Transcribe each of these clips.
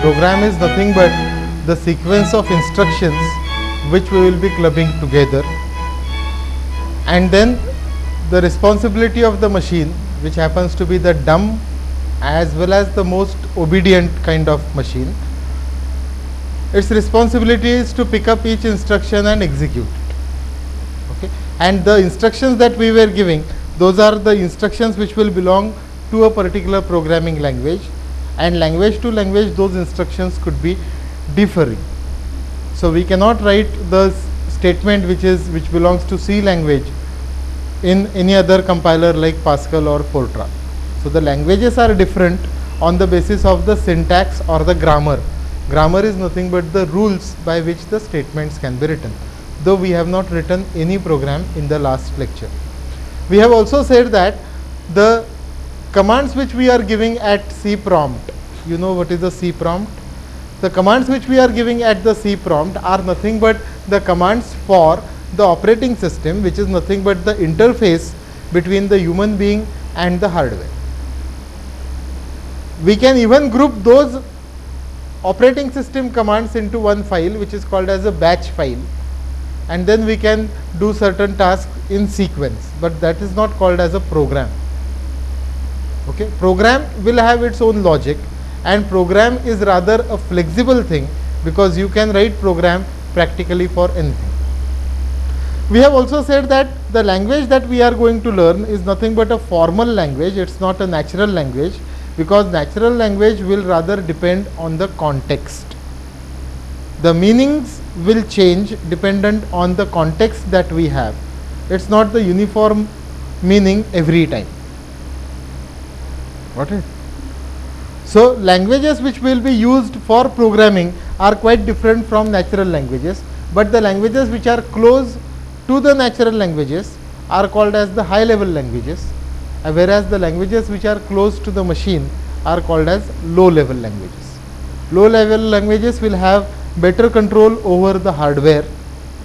Program is nothing but the sequence of instructions which we will be clubbing together, and then the responsibility of the machine, which happens to be the dumb as well as the most obedient kind of machine, its responsibility is to pick up each instruction and execute it. Okay? And the instructions that we were giving, those are the instructions which will belong to a particular programming language, and language to language those instructions could be differing. So we cannot write the statement which belongs to C language in any other compiler like Pascal or Fortran. So the languages are different on the basis of the syntax or the grammar. Grammar is nothing but the rules by which the statements can be written, though we have not written any program in the last lecture. We have also said that the commands which we are giving at C prompt, you know what is the C prompt? The commands which we are giving at the C prompt are nothing but the commands for the operating system, which is nothing but the interface between the human being and the hardware. We can even group those operating system commands into one file, which is called as a batch file, and then we can do certain tasks in sequence, but that is not called as a program. Okay? Program will have its own logic, and program is rather a flexible thing because you can write program practically for anything. We have also said that the language that we are going to learn is nothing but a formal language. It's not a natural language, because natural language will rather depend on the context. The meanings will change dependent on the context that we have. It's not the uniform meaning every time. Got it? So languages which will be used for programming are quite different from natural languages, but the languages which are close to the natural languages are called as the high level languages, whereas the languages which are close to the machine are called as low level languages. Low level languages will have better control over the hardware,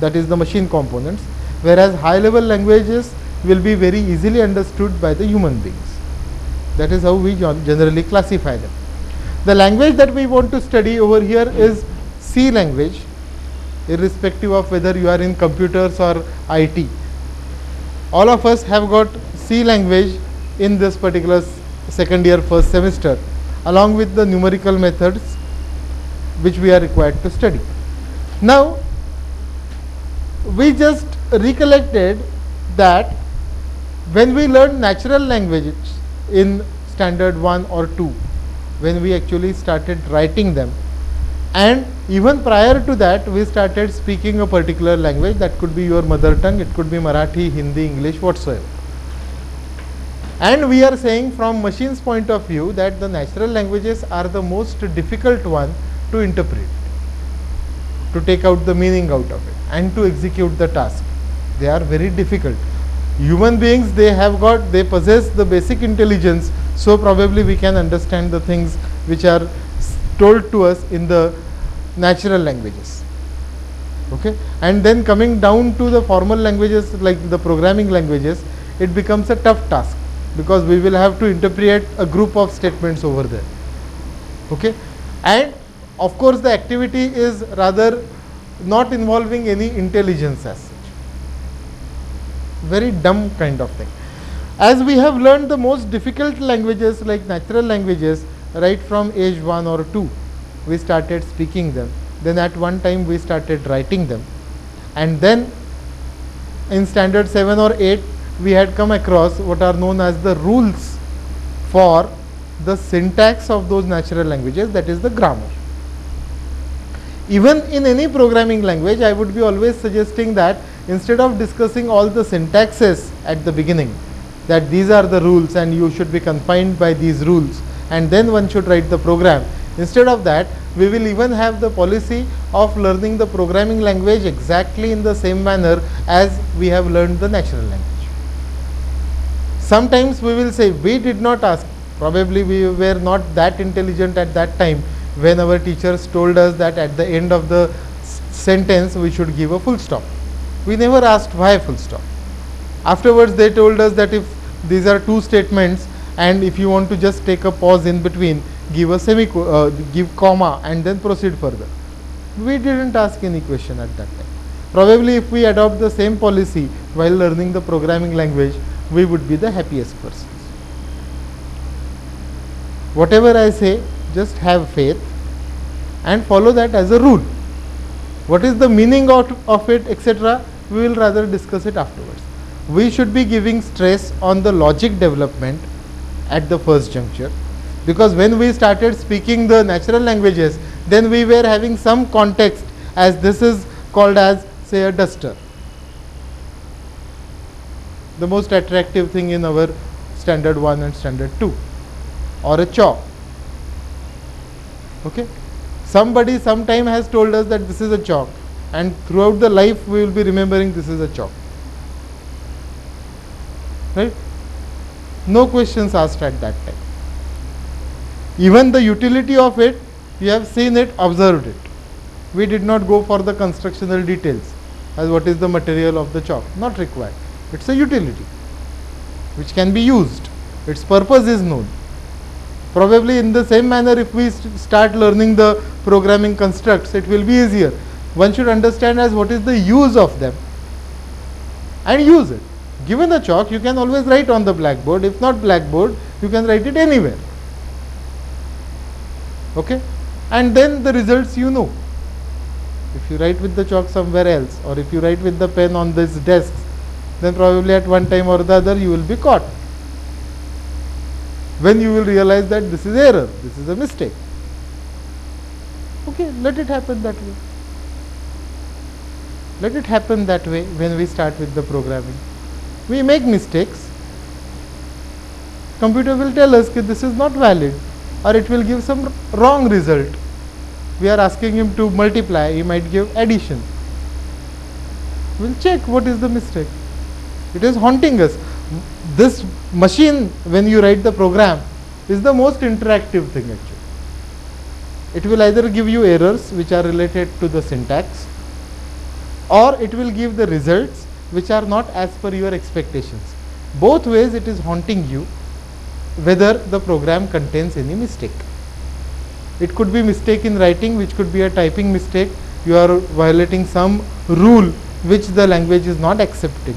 that is the machine components, whereas high level languages will be very easily understood by the human beings. That is how we generally classify them. The language that we want to study over here is C language, irrespective of whether you are in computers or IT. All of us have got C language in this particular second year first semester, along with the numerical methods which we are required to study. Now, we just recollected that when we learned natural languages in standard 1 or 2, when we actually started writing them, and even prior to that we started speaking a particular language, that could be your mother tongue, it could be Marathi, Hindi, English, whatsoever. And we are saying from machine's point of view that the natural languages are the most difficult one to interpret, to take out the meaning out of it and to execute the task. They are very difficult. Human beings, they possess the basic intelligence, so probably we can understand the things which are told to us in the natural languages. Okay? And then coming down to the formal languages like the programming languages, it becomes a tough task, because we will have to interpret a group of statements over there. Okay? And of course the activity is rather not involving any intelligence as such. Very dumb kind of thing. As we have learned the most difficult languages like natural languages right from age 1 or 2, we started speaking them. Then at one time we started writing them. And then in standard 7 or 8, we had come across what are known as the rules for the syntax of those natural languages, that is the grammar. Even in any programming language, I would be always suggesting that instead of discussing all the syntaxes at the beginning, that these are the rules and you should be confined by these rules, and then one should write the program. Instead of that, we will even have the policy of learning the programming language exactly in the same manner as we have learned the natural language. Sometimes we will say, we did not ask, probably we were not that intelligent at that time when our teachers told us that at the end of the sentence we should give a full stop. We never asked why full stop. Afterwards they told us that if these are two statements and if you want to just take a pause in between, give a give comma and then proceed further. We didn't ask any question at that time. Probably if we adopt the same policy while learning the programming language, we would be the happiest persons. Whatever I say, just have faith and follow that as a rule. What is the meaning of it, etc., we will rather discuss it afterwards. We should be giving stress on the logic development at the first juncture, because when we started speaking the natural languages, then we were having some context, as this is called as, say, a duster, the most attractive thing in our standard 1 and standard 2, or a chalk. Okay, somebody sometime has told us that this is a chalk, and throughout the life we will be remembering this is a chalk, right? No questions asked at that time. Even the utility of it, we have seen it, observed it. We did not go for the constructional details as what is the material of the chalk, not required. It's a utility which can be used. Its purpose is known. Probably in the same manner, if we start learning the programming constructs, it will be easier. One should understand as what is the use of them and use it. Given a chalk, you can always write on the blackboard. If not blackboard, you can write it anywhere. Okay? And then the results you know. If you write with the chalk somewhere else, or if you write with the pen on this desk, then probably at one time or the other you will be caught. When you will realize that this is error, this is a mistake. Okay, let it happen that way. Let it happen that way when we start with the programming. We make mistakes. Computer will tell us that this is not valid, or it will give some wrong result. We are asking him to multiply, he might give addition. We will check what is the mistake. It is haunting us. This machine, when you write the program, is the most interactive thing actually. It will either give you errors which are related to the syntax, or it will give the results which are not as per your expectations. Both ways it is haunting you whether the program contains any mistake. It could be mistake in writing, which could be a typing mistake. You are violating some rule which the language is not accepting.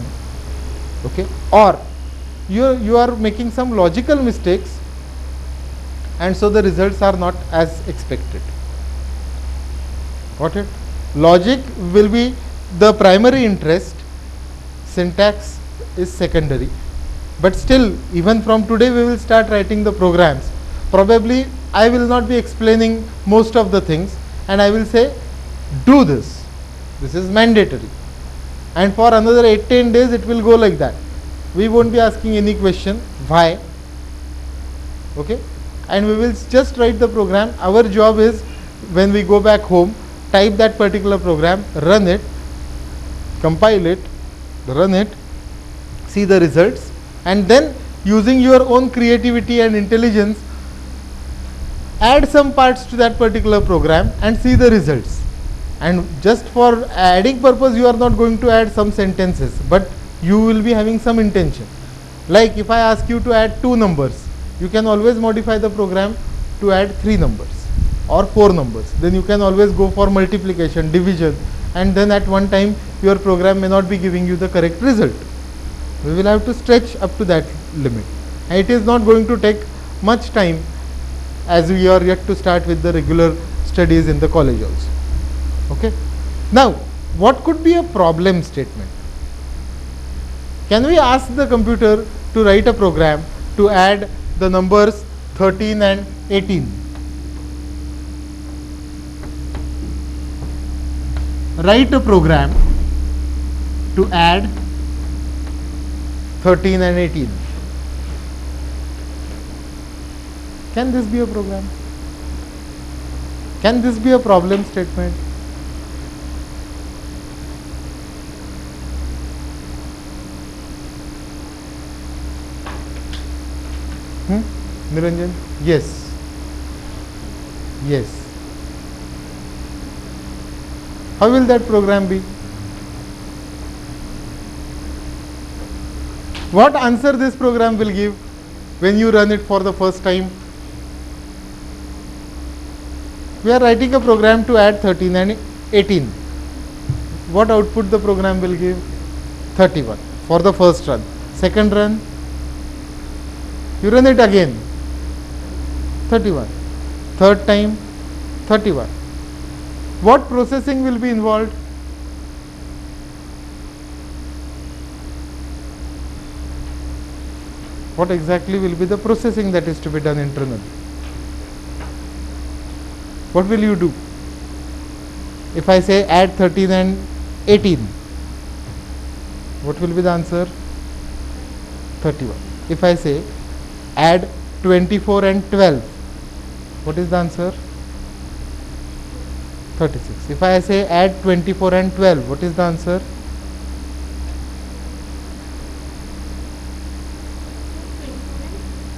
Okay? Or you are making some logical mistakes, and so the results are not as expected. Got it? Logic will be the primary interest, syntax is secondary. But still, even from today we will start writing the programs. Probably I will not be explaining most of the things, and I will say, do this. This is mandatory. And for another 8-10 days it will go like that. We won't be asking any question, why? Okay? And we will just write the program. Our job is, when we go back home, type that particular program, run it, compile it, run it, see the results, and then using your own creativity and intelligence, add some parts to that particular program and see the results. And just for adding purpose, you are not going to add some sentences, but you will be having some intention. Like if I ask you to add 2 numbers, you can always modify the program to add 3 numbers or 4 numbers. Then you can always go for multiplication, division, and then at one time your program may not be giving you the correct result. We will have to stretch up to that limit, and it is not going to take much time, as we are yet to start with the regular studies in the college also. Okay? Now, what could be a problem statement? Can we ask the computer to write a program to add the numbers 13 and 18? Write a program to add 13 and 18. Can this be a program? Can this be a problem statement? Niranjan? Yes. Yes. How will that program be? What answer this program will give when you run it for the first time? We are writing a program to add 13 and 18. What output the program will give? 31 for the first run. Second run, you run it again, 31. Third time, 31. What processing will be involved? What exactly will be the processing that is to be done internally? What will you do? If I say add 13 and 18, what will be the answer? 31. If I say add 24 and 12, what is the answer? 36. If I say add 24 and 12, what is the answer?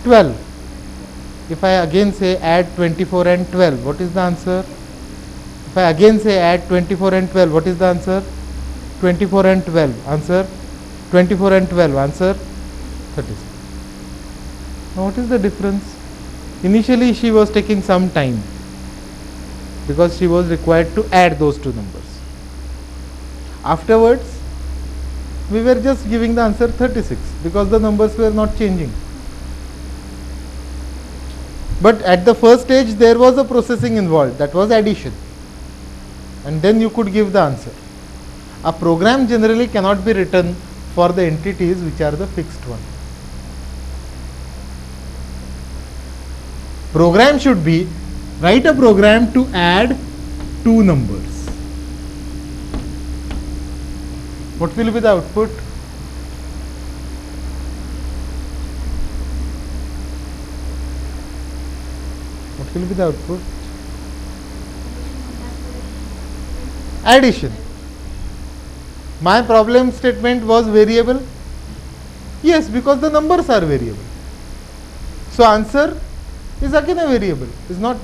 12. If I again say add 24 and 12, what is the answer? If I again say add 24 and 12, what is the answer? 24 and 12, answer 24 and 12, answer 36. Now what is the difference? Initially she was taking some time because she was required to add those two numbers. Afterwards, we were just giving the answer 36 because the numbers were not changing. But at the first stage there was a processing involved, that was addition, and then you could give the answer. A program generally cannot be written for the entities which are the fixed one. Program should be, write a program to add two numbers. What will be the output? What will be the output? Addition. My problem statement was variable. Yes, because the numbers are variable. So answer is again a variable, is not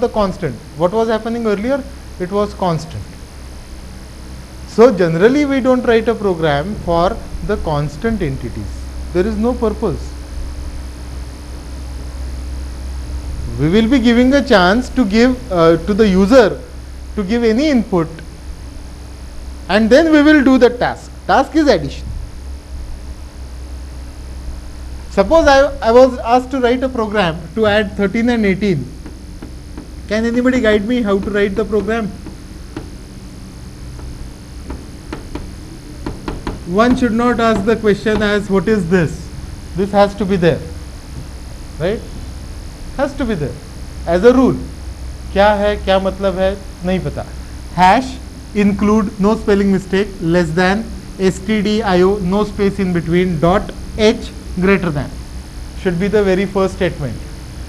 the constant. What was happening earlier? It was constant. So generally we don't write a program for the constant entities. There is no purpose. We will be giving a chance to give to the user to give any input, and then we will do the task. Task is addition. Suppose I was asked to write a program to add 13 and 18. Can anybody guide me how to write the program? One should not ask the question as what is this? This has to be there, right? Has to be there as a rule. क्या है, क्या मतलब है, नहीं पता. Hash include, no spelling mistake, less than, stdio, no space in between, dot h, greater than, should be the very first statement,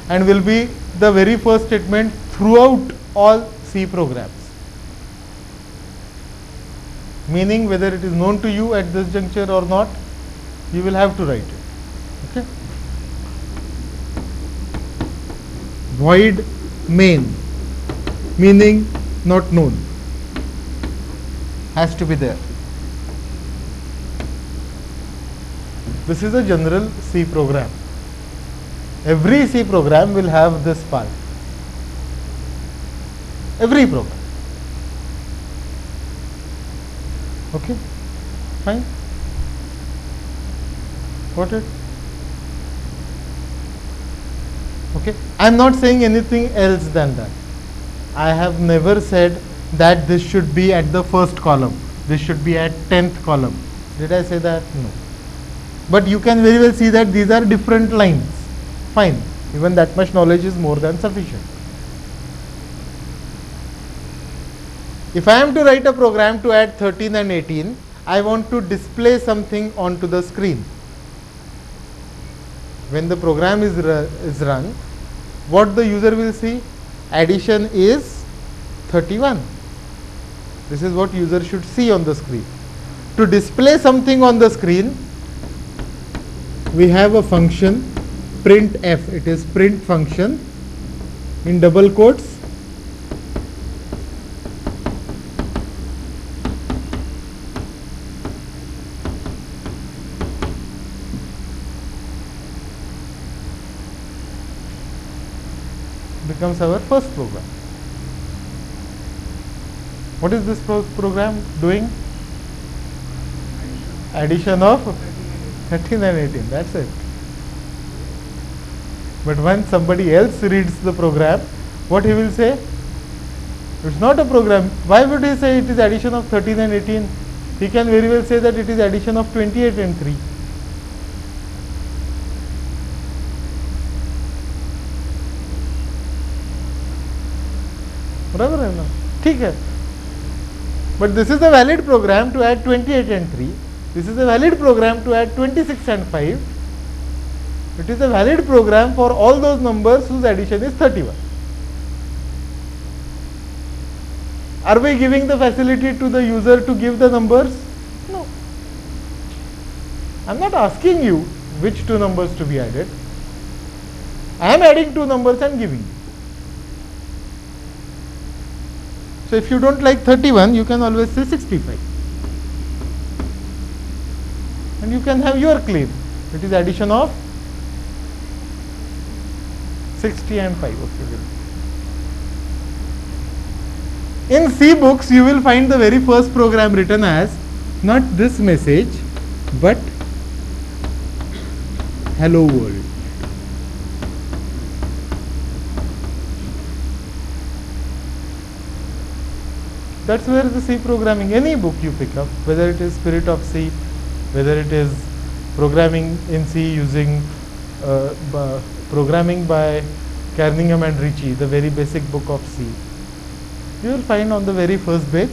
and will be the very first statement throughout all C programs. Meaning whether it is known to you at this juncture or not, you will have to write it. Okay. Void main, meaning not known, has to be there. This is a general C program. Every C program will have this part. Every program. Okay, fine. Got it? Okay, I am not saying anything else than that. I have never said that this should be at the first column, this should be at 10th column. Did I say that? No. But you can very well see that these are different lines. Fine, even that much knowledge is more than sufficient. If I am to write a program to add 13 and 18, I want to display something onto the screen. When the program is run, what the user will see? Addition is 31. This is what user should see on the screen. To display something on the screen, we have a function printf. It is print function in double quotes. Becomes our first program. What is this program doing? Addition of 13 and 18, that's it. But when somebody else reads the program, what he will say? It's not a program. Why would he say it is addition of 13 and 18? He can very well say that it is addition of 28 and 3. बराबर है ना? ठीक है. But this is a valid program to add 28 and 3. This is a valid program to add 26 and 5. It is a valid program for all those numbers whose addition is 31. Are we giving the facility to the user to give the numbers? No. I am not asking you which two numbers to be added. I am adding two numbers and giving. So if you don't like 31, you can always say 65. And you can have your claim. It is addition of 60 and 5. Okay. In C books, you will find the very first program written as not this message, but hello world. That's where the C programming, any book you pick up, whether it is Spirit of C, whether it is programming in C using programming by Kernighan and Ricci, the very basic book of C, you will find on the very first page,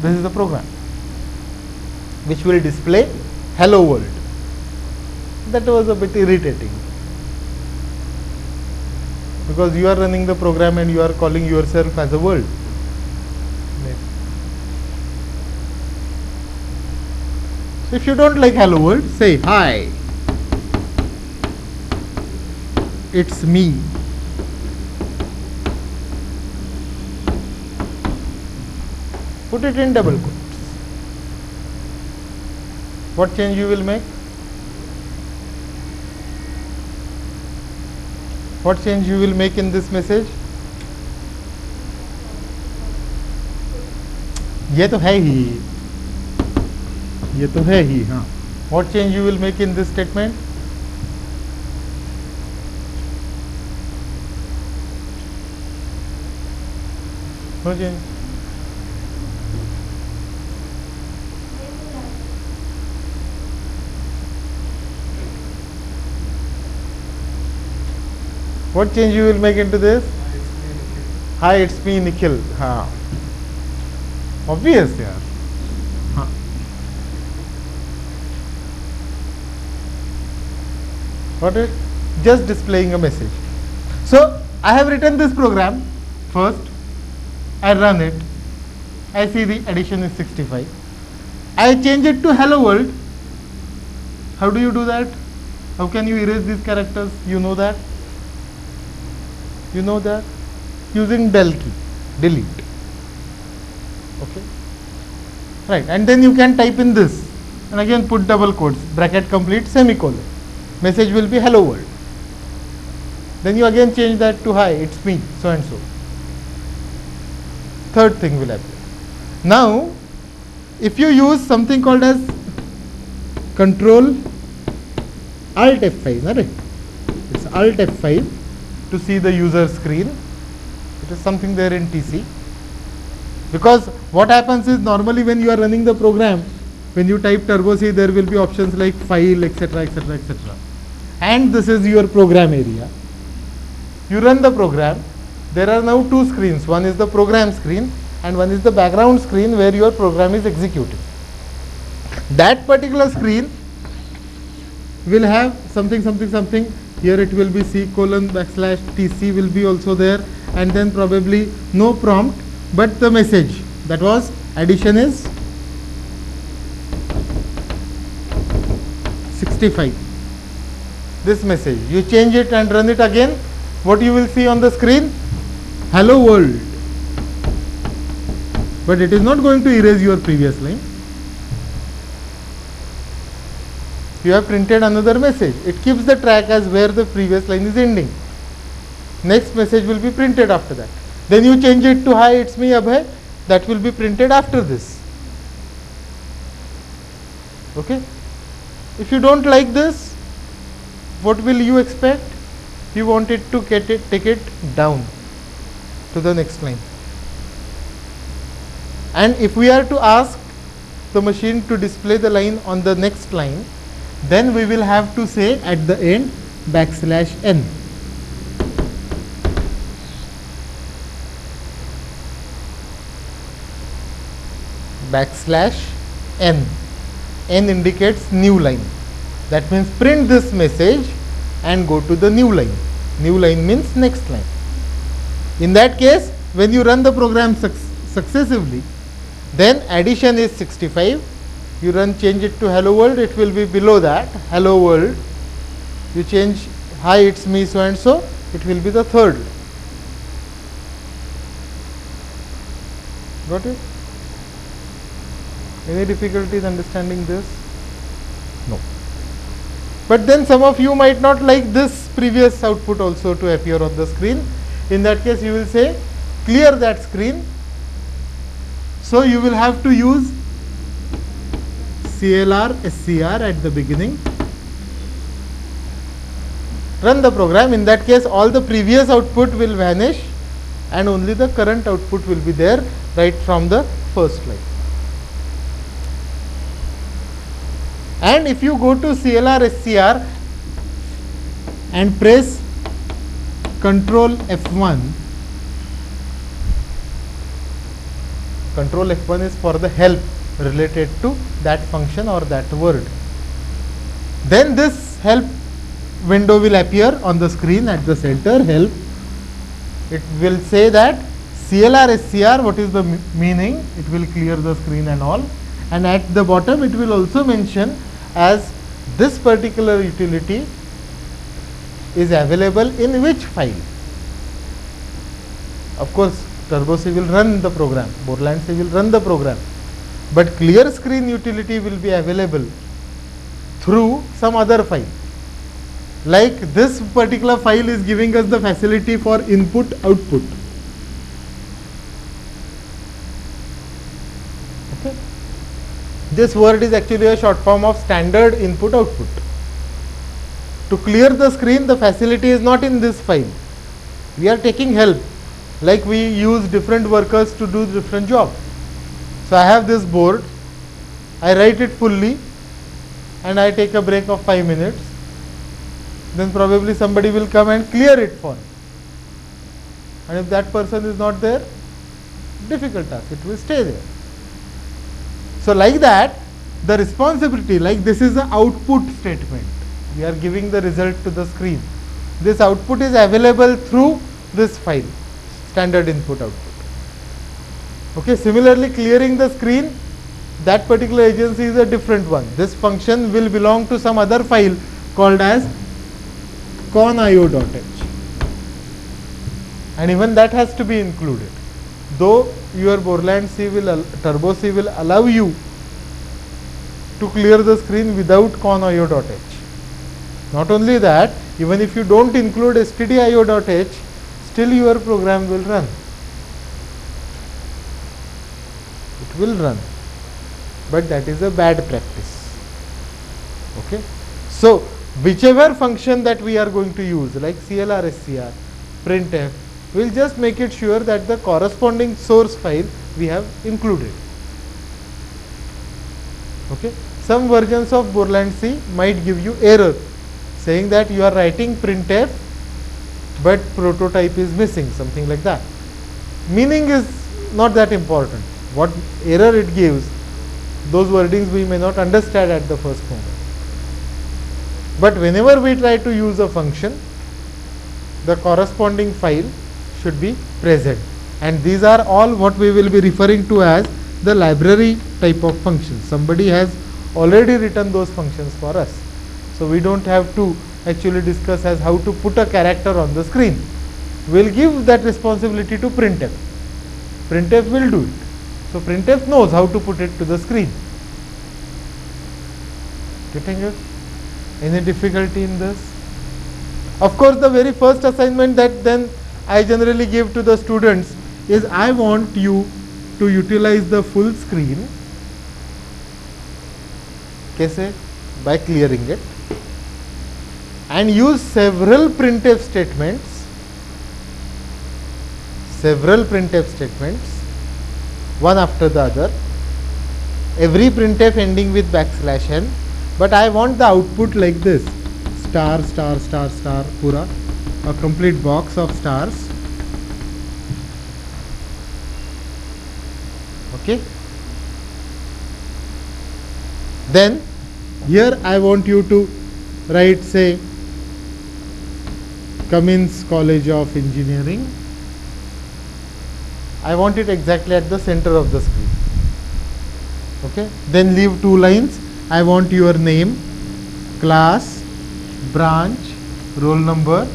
this is the program, which will display hello world. That was a bit irritating, because you are running the program and you are calling yourself as a world. So if you don't like hello world, say hi, it's me. Put it in double quotes. What change you will make? What change you will make in this message? ये तो है ही, ये तो है ही, हाँ. What change you will make in this statement? No change. What change you will make into this? Hi, it's me, Nikhil. हाँ. Obvious यार. हाँ. What is? Just displaying a message. So I have written this program first. I run it. I see the addition is 65. I change it to hello world. How do you do that? How can you erase these characters? You know that? You know that? Using del key, delete. Okay. Right. And then you can type in this. And again put double quotes, bracket complete, semicolon. Message will be hello world. Then you again change that to hi, it's me, so and so. Third thing will happen. Now, if you use something called as Control Alt F5, right? It's Alt F5 to see the user screen. It is something there in TC. Because what happens is normally when you are running the program, when you type Turbo C, there will be options like file, etc., etc., etc. And this is your program area. You run the program. There are now two screens. One is the program screen and one is the background screen where your program is executing. That particular screen will have something, something, something. Here it will be C:\TC will be also there, and then probably no prompt, but the message that was addition is 65. This message, you change it and run it again. What you will see on the screen? Hello world. But it is not going to erase your previous line. You have printed another message. It keeps the track as where the previous line is ending. Next message will be printed after that. Then you change it to hi, it's me Abhay. that will be printed after this. Okay. If you don't like this, what will you expect? You want it to take it down to the next line. And if we are to ask the machine to display the line on the next line, then we will have to say at the end \n. \n. N indicates new line. That means print this message and go to the new line. New line means next line. In that case, when you run the program successively, then addition is 65. You change it to hello world, it will be below that, hello world. You change hi, it's me so and so, it will be the third. Got it? Any difficulties understanding this? No. But then some of you might not like this previous output also to appear on the screen. In that case, you will say clear that screen. So you will have to use CLR SCR at the beginning. Run the program. In that case, all the previous output will vanish and only the current output will be there right from the first line. And if you go to CLR SCR and press Control F1, Control F1 is for the help related to that function or that word. Then this help window will appear on the screen at the center, help. It will say that CLR SCR, what is the meaning, it will clear the screen and all. And at the bottom it will also mention as this particular utility is available in which file. Of course, Turbo C will run the program, Borland C will run the program, but clear screen utility will be available through some other file. Like this particular file is giving us the facility for input output. Okay. This word is actually a short form of standard input output. To clear the screen, the facility is not in this file. We are taking help. Like we use different workers to do different job. So I have this board, I write it fully and I take a break of 5 minutes. Then probably somebody will come and clear it for me. And if that person is not there, difficult task, it will stay there. So like that, the responsibility, like this is the output statement. We are giving the result to the screen. This output is available through this file, standard input output. Okay, similarly clearing the screen, that particular agency is a different one. This function will belong to some other file called as conio.h, and even that has to be included. Though your Borland C will, Turbo C will allow you to clear the screen without conio.h. Not only that, even if you don't include stdio.h, still your program will run. It will run, but that is a bad practice. Okay. So whichever function that we are going to use, like CLR SCR, printf, we will just make it sure that the corresponding source file we have included. Okay. Some versions of Borland C might give you error saying that you are writing printf but prototype is missing, something like that. Meaning is not that important. What error it gives, those wordings we may not understand at the first moment. But whenever we try to use a function, the corresponding file should be present. And these are all what we will be referring to as the library type of functions. Somebody has already written those functions for us. So we don't have to actually discuss as how to put a character on the screen. We will give that responsibility to printf. Printf will do it. So printf knows how to put it to the screen. Getting it? Any difficulty in this? Of course, the very first assignment that then I generally give to the students is I want you to utilize the full screen. कैसे? By clearing it and use several printf statements, one after the other, every printf ending with \n, but I want the output like this, star star star star, pura a complete box of stars. Okay, then here I want you to write, say, Cummins College of Engineering. I want it exactly at the center of the screen. Okay, then leave 2 lines. I want your name, class, branch, roll number,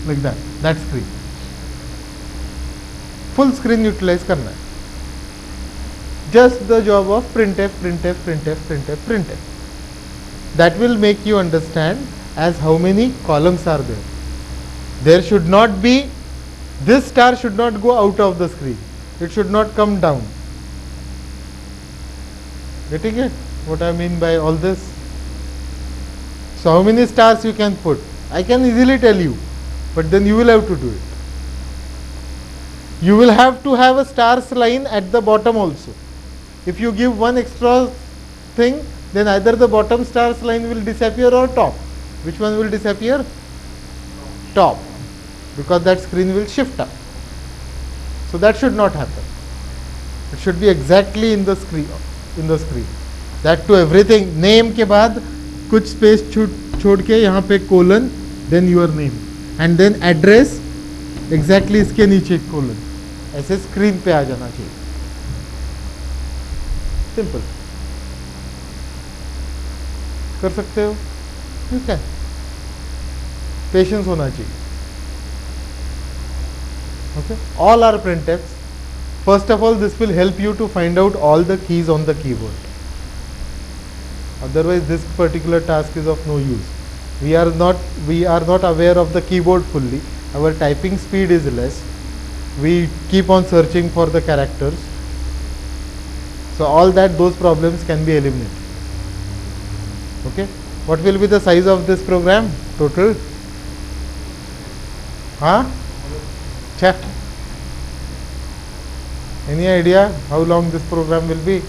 like that. That screen. Full screen utilize करना है. Just the job of printf. That will make you understand as how many columns are there. There should not be, this star should not go out of the screen. It should not come down. Getting it? What I mean by all this? So how many stars you can put? I can easily tell you, but then you will have to do it. You will have to have a stars line at the bottom also. If you give one extra thing, then either the bottom stars line will disappear or top. Which one will disappear? Top, because that screen will shift up. So that should not happen. It should be exactly in the screen. That to everything. Name के बाद कुछ space छोड़ के यहाँ पे colon, then your name, and then address exactly इसके नीचे colon. ऐसे screen पे आ जाना चाहिए. Simple. कर सकते हो? You can. Patience होना चाहिए. Okay. All are printfs. First of all, this will help you to find out all the keys on the keyboard. Otherwise, this particular task is of no use. We are not aware of the keyboard fully. Our typing speed is less. We keep on searching for the characters. So all those problems can be eliminated. Okay. What will be the size of this program total? Check. Any idea how long this program will be?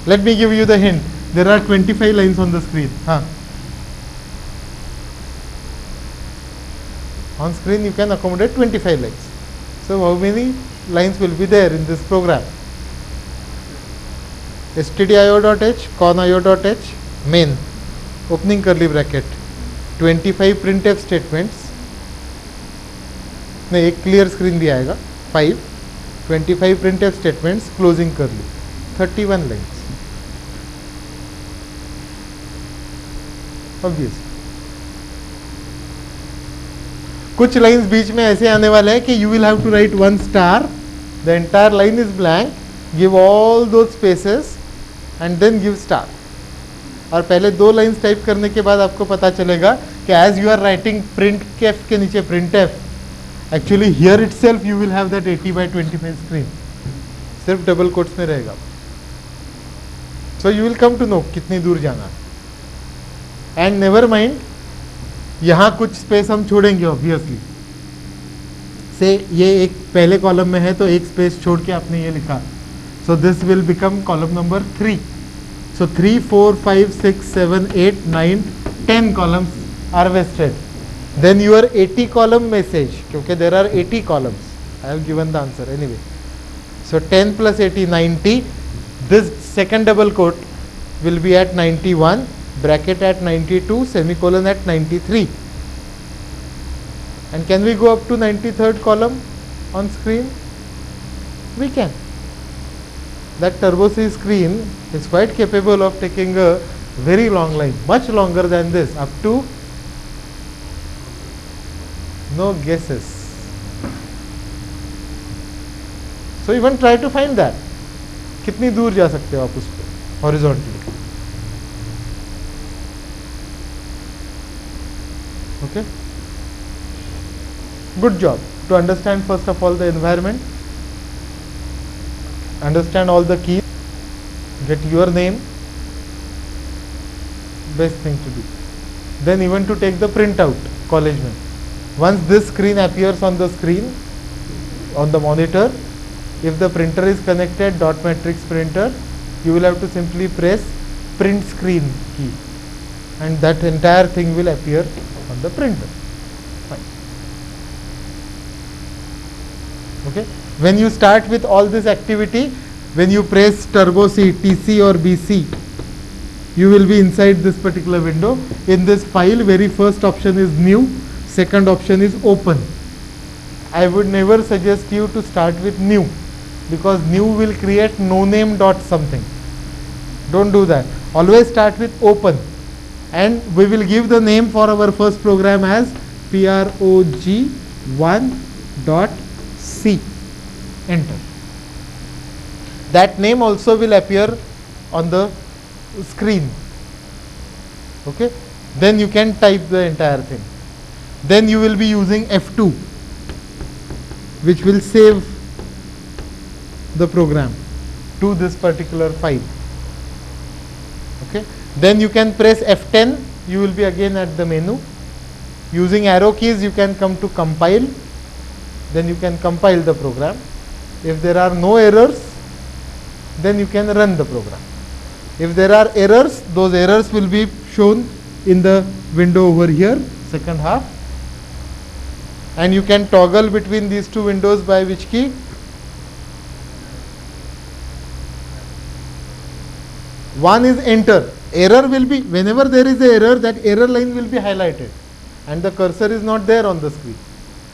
Let me give you the hint. There are 25 lines on the screen. On screen you can accommodate 25 lines. So how many lines will be there in this program? stdio.h, conio.h, main, opening curly bracket, 25 printf statements. नहीं, एक clear screen भी आएगा. 5, 25 printf statements, closing curly, 31 lines. Obvious. कुछ lines बीच में ऐसे आने वाले हैं कि you will have to write one star, the entire line is blank, give all those spaces and then give star. और पहले 2 लाइंस टाइप करने के बाद आपको पता चलेगा कि as you are writing printf के नीचे printf, actually here itself you will have that 80 by 25 screen. सिर्फ डबल कोट्स में रहेगा. So you will come to know कितनी दूर जाना है. And never mind, यहाँ कुछ स्पेस हम छोड़ेंगे ऑब्वियसली. से ये एक पहले कॉलम में है तो एक स्पेस छोड़ के आपने ये लिखा. So this will become column number 3. So 3, 4, 5, 6, 7, 8, 9, 10 columns are wasted. Then your 80 column message, क्योंकि there are 80 columns. I have given the answer anyway. So 10 plus 80, 90. This second double quote will be at 91, bracket at 92, semicolon at 93. And can we go up to 93rd column on screen? We can. That Turbo C screen is quite capable of taking a very long line, much longer than this, up to no guesses. So even try to find that. कितनी दूर जा सकते हो आप उस पर horizontally. Okay. Good job. to understand first of all the environment, understand all the keys, get your name, best thing to do. Then even to take the printout, college mein. Once this screen appears on the screen, on the monitor, if the printer is connected, dot matrix printer, you will have to simply press print screen key and that entire thing will appear on the printer. Fine. Okay. When you start with all this activity, when you press turbo C, TC or BC, you will be inside this particular window. In this file, very first option is new, second option is open. I would never suggest you to start with new, because new will create no name dot something. Don't do that. Always start with open, and we will give the name for our first program as prog1.c. Enter. That name also will appear on the screen. Okay. Then you can type the entire thing. Then you will be using F2, which will save the program to this particular file. Okay. Then you can press F10, you will be again at the menu. Using arrow keys you can come to compile, then you can compile the program. If there are no errors, then you can run the program. If there are errors, those errors will be shown in the window over here, second half. And you can toggle between these two windows by which key? One is enter. Error will be, whenever there is an error, that error line will be highlighted and the cursor is not there on the screen.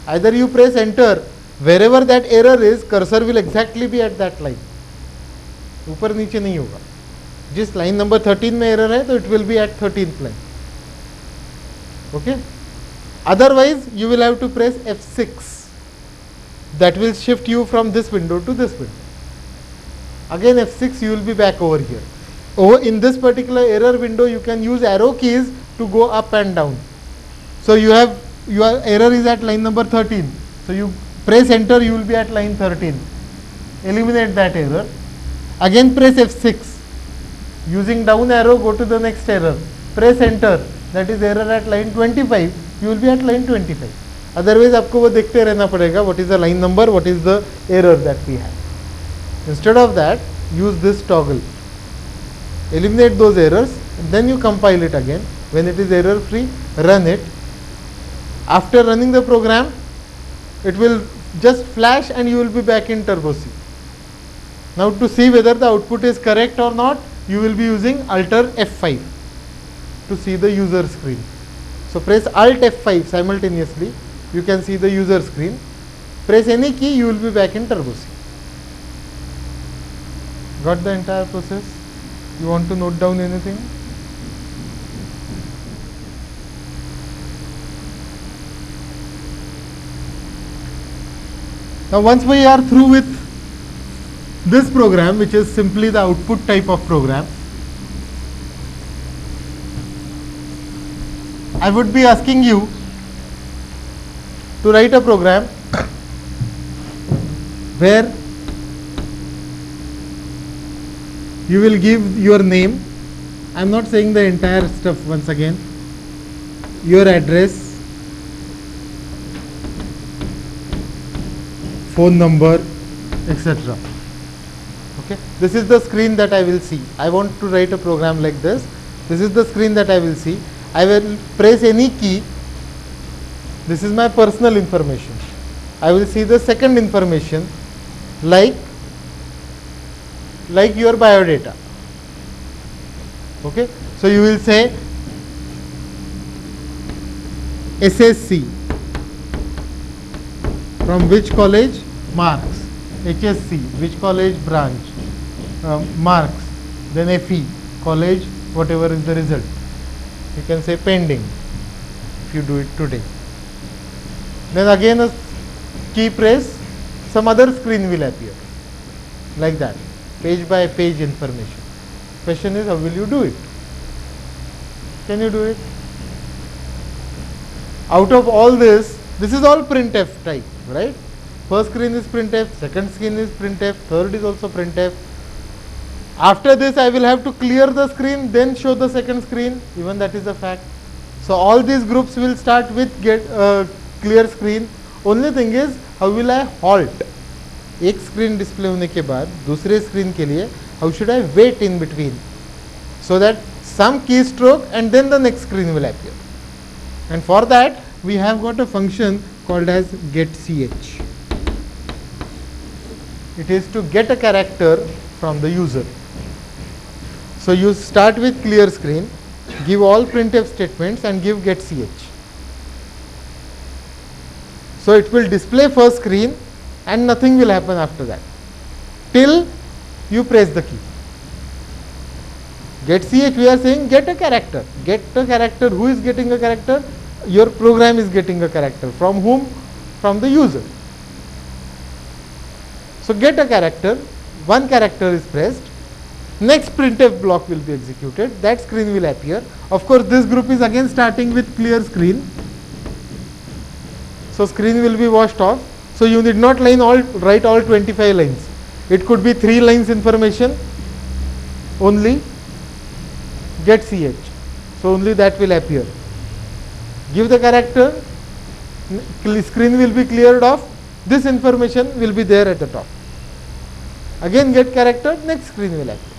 Either you press enter, wherever that error is, cursor will exactly be at that line. ऊपर नीचे नहीं होगा. जिस line number 13 में error है, तो it will be at 13th line. Okay? Otherwise, you will have to press F6. That will shift you from this window to this window. Again F6, you will be back over here. Over in this particular error window, you can use arrow keys to go up and down. So you have, your error is at line number 13. So you press enter, you will be at line 13. Eliminate that error. Again press F6. Using down arrow, go to the next error. Press enter. That is error at line 25. You will be at line 25. Otherwise, आपको वो देखते रहना पड़ेगा. What is the line number? What is the error that we have? Instead of that, use this toggle. Eliminate those errors, and then you compile it again. When it is error free, run it. After running the program, it will just flash and you will be back in Turbo C. Now to see whether the output is correct or not, you will be using Alt F5 to see the user screen. So press Alt F5 simultaneously, you can see the user screen. Press any key, you will be back in Turbo C. Got the entire process? You want to note down anything? Now once we are through with this program, which is simply the output type of program, I would be asking you to write a program where you will give your name. I am not saying the entire stuff once again. Your address, phone number, etc. Okay. This is the screen that I will see. I want to write a program like this. This is the screen that I will see. I will press any key. This is my personal information. I will see the second information, like your biodata. Okay. So you will say SSC, from which college? Marks. HSC, which college? Branch. Marks. Then FE, college, whatever is the result. You can say pending if you do it today. Then again a key press, some other screen will appear like that, page by page information. Question is, how will you do it? Can you do it? Out of all this, This is all printf type, right? First screen is printf, second screen is printf, third is also printf. After this I will have to clear the screen, then show the second screen, even that is a fact. So all these groups will start with get clear screen. Only thing is, how will I halt? एक screen display होने के बाद दूसरे screen के लिए how should I wait in between, so that some keystroke and then the next screen will appear. And for that we have got a function called as getCh. It is to get a character from the user. So you start with clear screen, give all printf statements and give getCh. So it will display first screen and nothing will happen after that till you press the key. getCh, we are saying get a character. Get a character. Who is getting a character? Your program is getting a character. From whom? From the user. So get a character. One character is pressed. Next printf block will be executed. That screen will appear. Of course, this group is again starting with clear screen. So screen will be washed off. So you need not write all 25 lines. It could be 3 lines information only. getCh. So only that will appear. Give the character. Screen will be cleared off. This information will be there at the top. Again get character. Next screen will appear.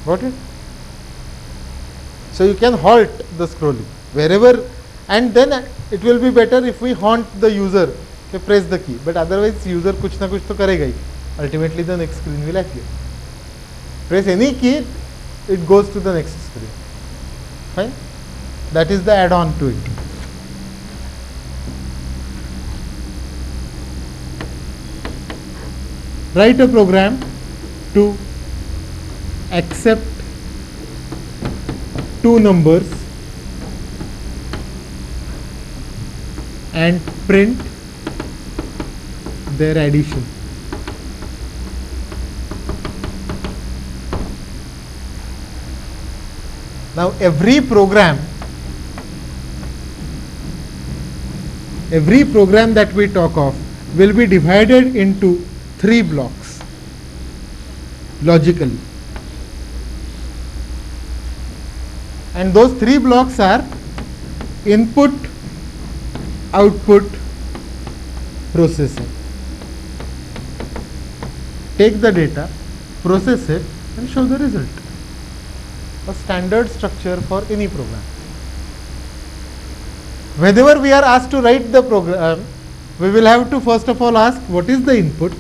Got it? So you can halt the scrolling wherever, and then it will be better if we haunt the user, okay, press the key, but otherwise user कुछ ना कुछ तो करेगा ही. Ultimately the next screen will appear. Press any key, it goes to the next screen. Fine? That is the add-on to it. Write a program to accept 2 numbers and print their addition. Now every program that we talk of will be divided into 3 blocks logically. And those 3 blocks are input, output, processing. Take the data, process it and show the result. A standard structure for any program. Whenever we are asked to write the program, we will have to first of all ask what is the input,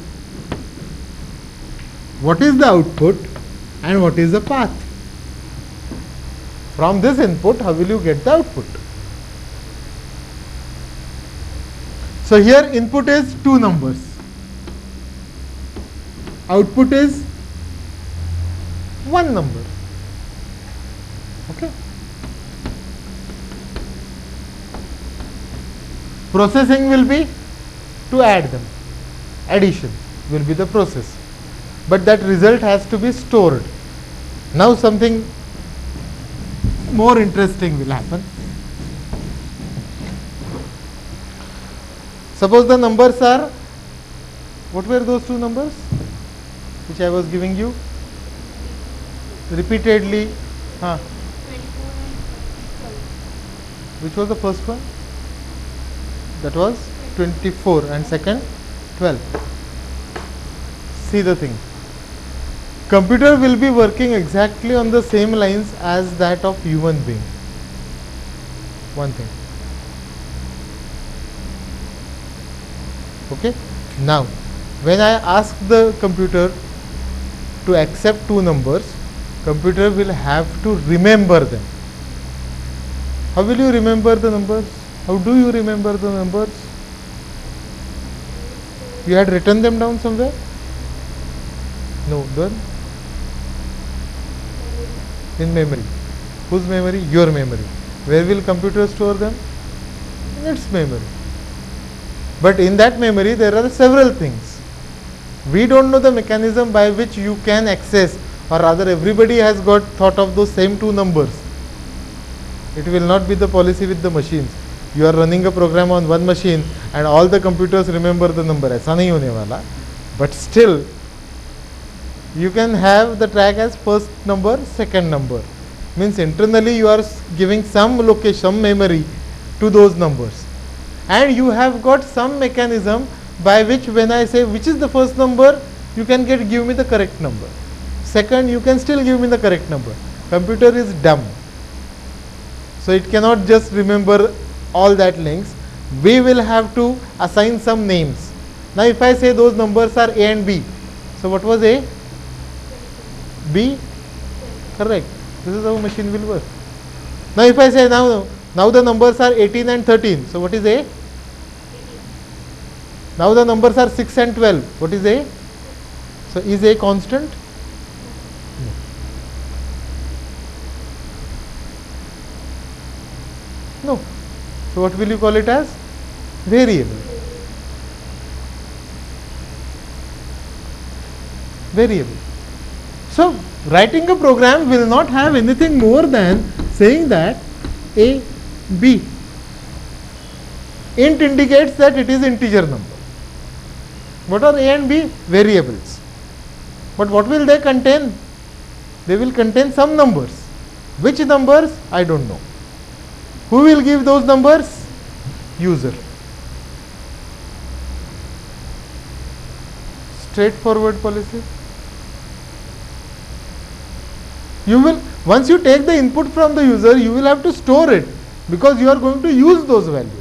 what is the output and what is the path. From this input, how will you get the output? So here input is 2 numbers, output is 1 number. Okay. Processing will be to add them. Addition will be the process. But that result has to be stored. Now something more interesting will happen. Suppose the numbers are, what were those 2 numbers which I was giving you repeatedly? Which was the first one? That was 24 and second 12. See the thing. Computer will be working exactly on the same lines as that of human being. One thing. Okay. Now, when I ask the computer to accept 2 numbers, computer will have to remember them. How will you remember the numbers? How do you remember the numbers? You had written them down somewhere? No, done? In memory. Whose memory? Your memory. Where will computer store them? In its memory. But in that memory there are several things. We don't know the mechanism by which you can access, or rather everybody has got thought of those same 2 numbers. It will not be the policy with the machines. You are running a program on one machine and all the computers remember the number, ऐसा नहीं होने वाला. But still you can have the track as first number, second number. Means internally you are giving some location, some memory to those numbers, and you have got some mechanism by which when I say which is the first number, you can give me the correct number. Second, you can still give me the correct number. Computer is dumb, so it cannot just remember all that links. We will have to assign some names. Now if I say those numbers are A and B, so what was A? B? Correct. This is how machine will work. Now if I say now the numbers are 18 and 13, so what is A? Now the numbers are 6 and 12, what is A? So is A constant? No. So what will you call it as? Variable. Variable. So writing a program will not have anything more than saying that A, B. Int indicates that it is integer number. What are A and B? Variables. But what will they contain? They will contain some numbers. Which numbers? I don't know. Who will give those numbers? User. Straightforward policy. You will, once you take the input from the user, you will have to store it because you are going to use those values.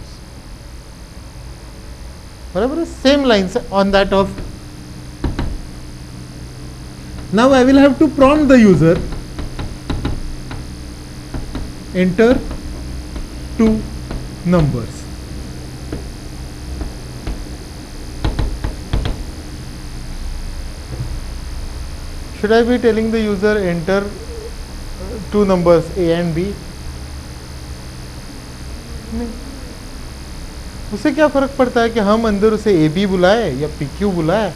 Whatever, same lines on that of. Now I will have to prompt the user, enter two numbers. Should I be telling the user enter two numbers A and B? नहीं. उससे क्या फर्क पड़ता है कि हम अंदर उसे ए बी बुलाए या पी क्यू बुलाए?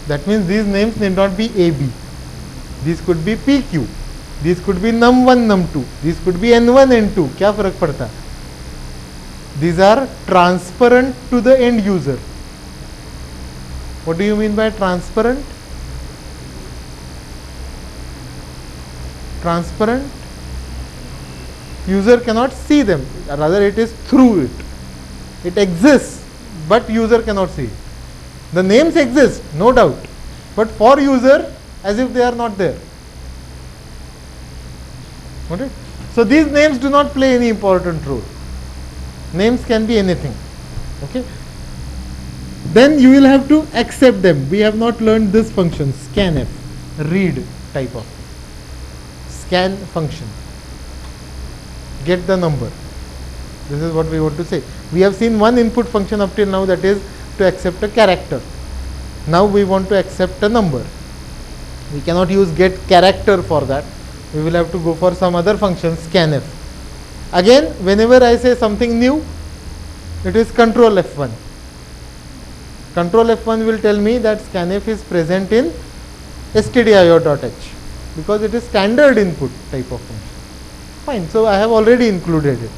That means these names need not be A B. These could be P Q. These could be num1, num2. These could be n1, n2. क्या फर्क पड़ता है? These are transparent to the end user. What do you mean by transparent? Transparent. User cannot see them. Rather, it is through it. It exists, but user cannot see it. The names exist, no doubt, but for user, as if they are not there. Okay? So these names do not play any important role. Names can be anything. Okay? Then you will have to accept them. We have not learned this function, scanf, read type of scan function. Get the number. This is what we want to say. We have seen one input function up till now, that is to accept a character. Now we want to accept a number. We cannot use get character for that. We will have to go for some other function, scanf. Again, whenever I say something new, it is control F1. Control F1 will tell me that scanf is present in stdio.h because it is standard input type of function. Fine, so I have already included it.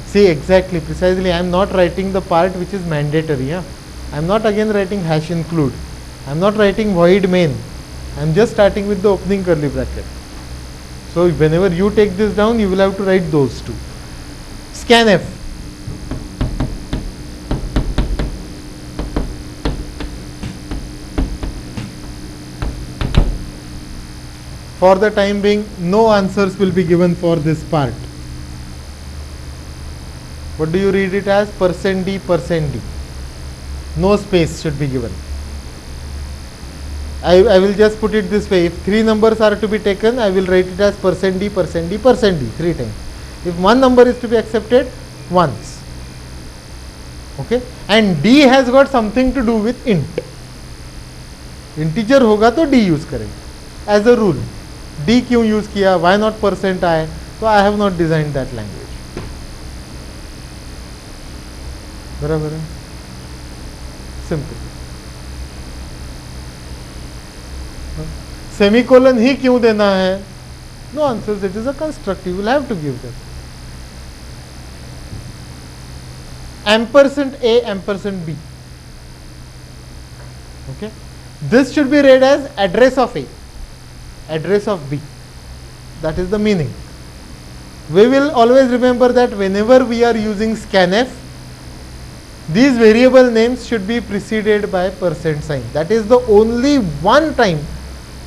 See, exactly, precisely, I am not writing the part which is mandatory. Yeah? I am not again writing hash include. I am not writing void main. I am just starting with the opening curly bracket. So whenever you take this down, you will have to write those two. Scanf. For the time being, no answers will be given for this part. What do you read it as? %d, %d. No space should be given. I will just put it this way. If three numbers are to be taken, I will write it as %d, %d, %d 3 times. If one number is to be accepted, once. Okay? And d has got something to do with int. Integer होगा तो d use करेंगे. As a rule. D क्यों use किया? Why not %i? So I have not designed that language. बराबर है? Simple. Semicolon ही क्यों देना है? No answers. It is a construct. You will have to give them. ampersand A ampersand B. Okay, this should be read as address of A, address of B. That is the meaning. We will always remember that whenever we are using scanf, these variable names should be preceded by percent sign. That is the only one time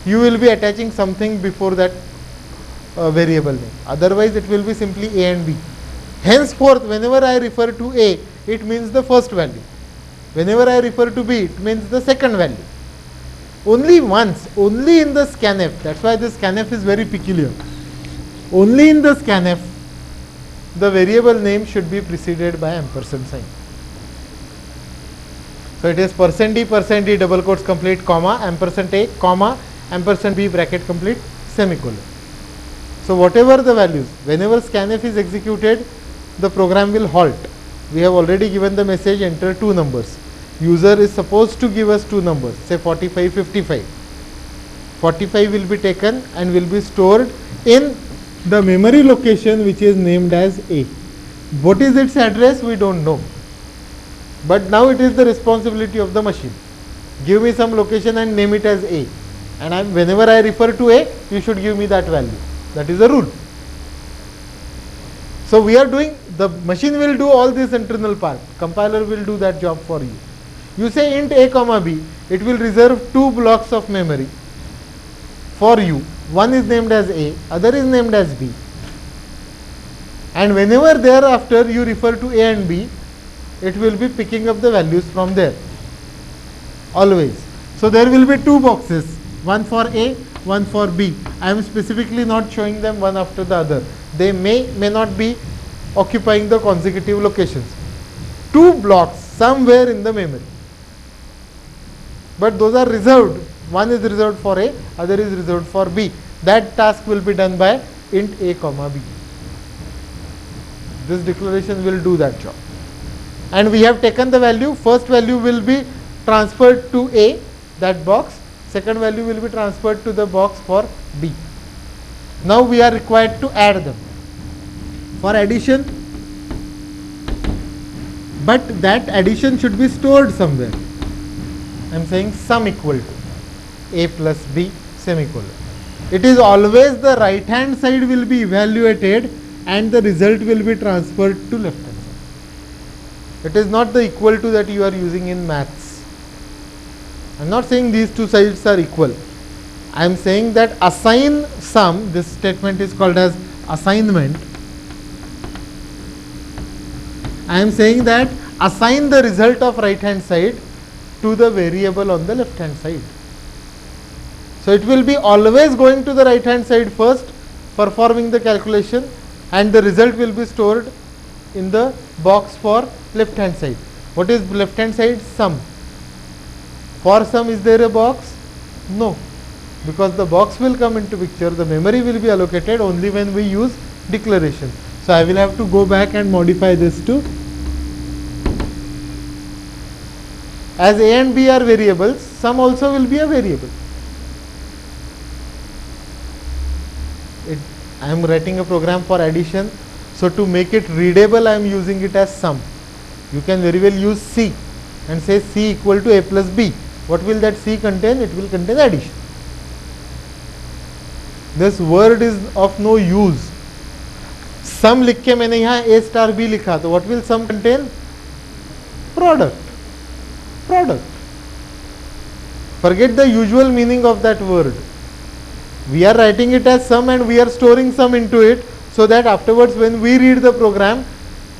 you will be attaching something before that variable name. Otherwise, it will be simply A and B. Henceforth, whenever I refer to A, it means the first value. Whenever I refer to B, it means the second value. Only once, only in the scanf. That's why the scanf is very peculiar. Only in the scanf, the variable name should be preceded by ampersand sign. So it is %D double quotes complete, comma, ampersand A, comma, ampersand B bracket complete, semicolon. So whatever the values, whenever scanf is executed, the program will halt. We have already given the message enter two numbers. User is supposed to give us two numbers, say 45, 55. 45 will be taken and will be stored in the memory location which is named as A. What is its address? We don't know. But now it is the responsibility of the machine. Give me some location and name it as A. And whenever I refer to A, you should give me that value. That is the rule. So we are doing, the machine will do all this internal part. Compiler will do that job for you. You say int A comma B, it will reserve two blocks of memory for you. One is named as A, other is named as B. And whenever thereafter you refer to A and B, it will be picking up the values from there. Always. So there will be two boxes, one for A, one for B. I am specifically not showing them one after the other. They may not be occupying the consecutive locations. Two blocks somewhere in the memory. But those are reserved. One is reserved for A, other is reserved for B. That task will be done by int A comma B. This declaration will do that job. And we have taken the value. First value will be transferred to A, that box. Second value will be transferred to the box for B. Now we are required to add them. For addition, but that addition should be stored somewhere. I am saying sum equal to A plus B semicolon. It is always the right hand side will be evaluated and the result will be transferred to left hand side. It is not the equal to that you are using in maths. I am not saying these two sides are equal. I am saying that assign sum, this statement is called as assignment. I am saying that assign the result of right hand side to the variable on the left hand side. So it will be always going to the right hand side first, performing the calculation, and the result will be stored in the box for left hand side. What is left hand side? Sum. For sum, is there a box? No, because the box will come into picture. The memory will be allocated only when we use declaration. So I will have to go back and modify this to, as A and B are variables, sum also will be a variable. I am writing a program for addition, so to make it readable I am using it as sum. You can very well use C and say C equal to A plus B. What will that C contain? It will contain addition. This word is of no use. Sum लिख के मैंने यहाँ A star B लिखा, तो what will sum contain? Product. Product. Forget the usual meaning of that word. We are writing it as sum and we are storing sum into it, so that afterwards when we read the program,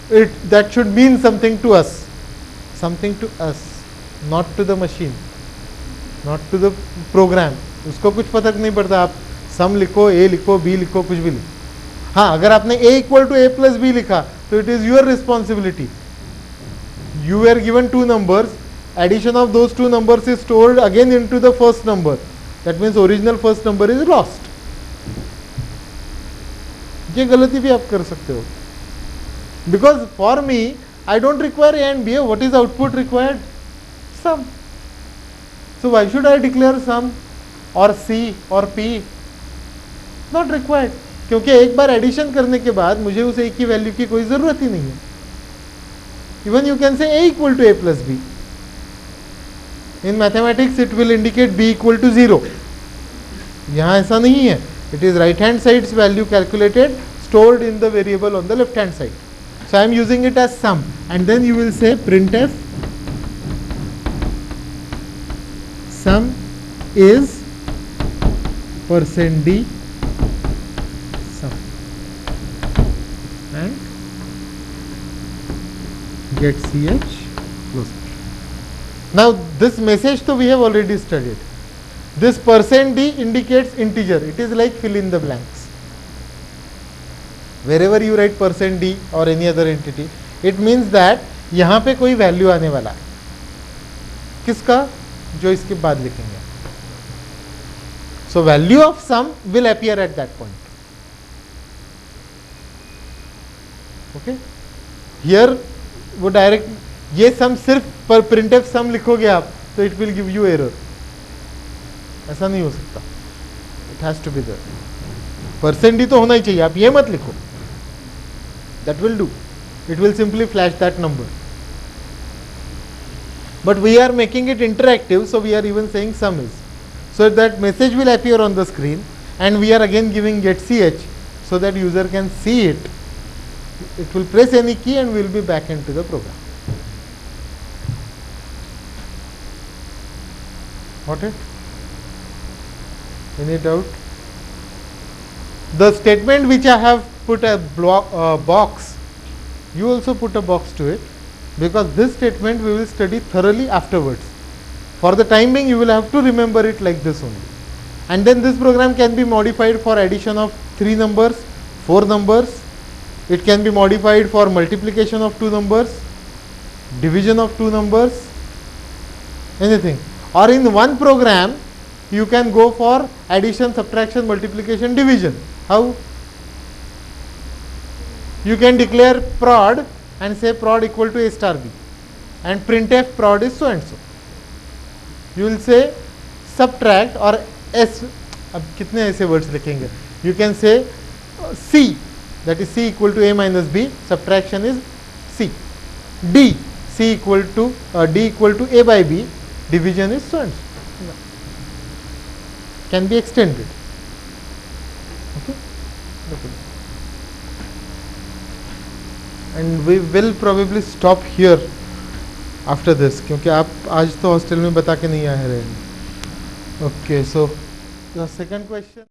that should mean something to us. Something to us, not to the machine, not to the program. उसको कुछ फर्क नहीं पड़ता, आप सम लिखो, A लिखो, B लिखो, कुछ भी लिखो. हाँ, अगर आपने A equal to A plus B लिखा, तो it is your responsibility. You were given two numbers. Addition of those two numbers is stored again into the first number. That means original first number is lost. ये गलती भी आप कर सकते हो. Because for me, I don't require A and B. What is output required? Sum. So why should I declare sum or C or P? Not required. क्योंकि एक बार addition करने के बाद मुझे उस A की वैल्यू की कोई ज़रूरत ही नहीं है. Even you can say a equal to a plus b. In mathematics it will indicate b equal to 0. यहाँ ऐसा नहीं है. It is right hand side's value calculated, stored in the variable on the left hand side. So I am using it as sum, and then you will say printf sum is %d sum and get ch close. Now this message तो we have already studied. This %d indicates integer. It is like fill in the blanks. Wherever you write %d or any other entity, it means that यहाँ पे कोई value आने वाला है. किसका? जो इसके बाद लिखेंगे. So value of sum will appear at that point. Okay? Here वो डायरेक्ट ये सम सिर्फ पर printf सम लिखोगे आप तो it will give you error. ऐसा नहीं हो सकता. It has to be there. %d तो होना ही चाहिए. आप ये मत लिखो. That will do. It will simply flash that number. But we are making it interactive, so we are even saying sum is. So that message will appear on the screen, and we are again giving get ch so that user can see it. It will press any key and we will be back into the program. Got it? Any doubt? The statement which I have put a box, you also put a box to it, because this statement we will study thoroughly afterwards. For the time being you will have to remember it like this only. And then this program can be modified for addition of 3 numbers, 4 numbers. It can be modified for multiplication of 2 numbers, division of 2 numbers, anything. Or in one program you can go for addition, subtraction, multiplication, division. How? You can declare prod and say prod equal to a star b, and printf prod is so and so. You will say subtract or s. अब कितने ऐसे words लिखेंगे? You can say c, that is c equal to a minus b. Subtraction is c. D, c equal to d equal to a by b. Division is so and so. Can be extended. Okay. And we will probably stop here after this, क्योंकि आप आज तो hostel में बता के नहीं आए रहे. Okay, so the second question.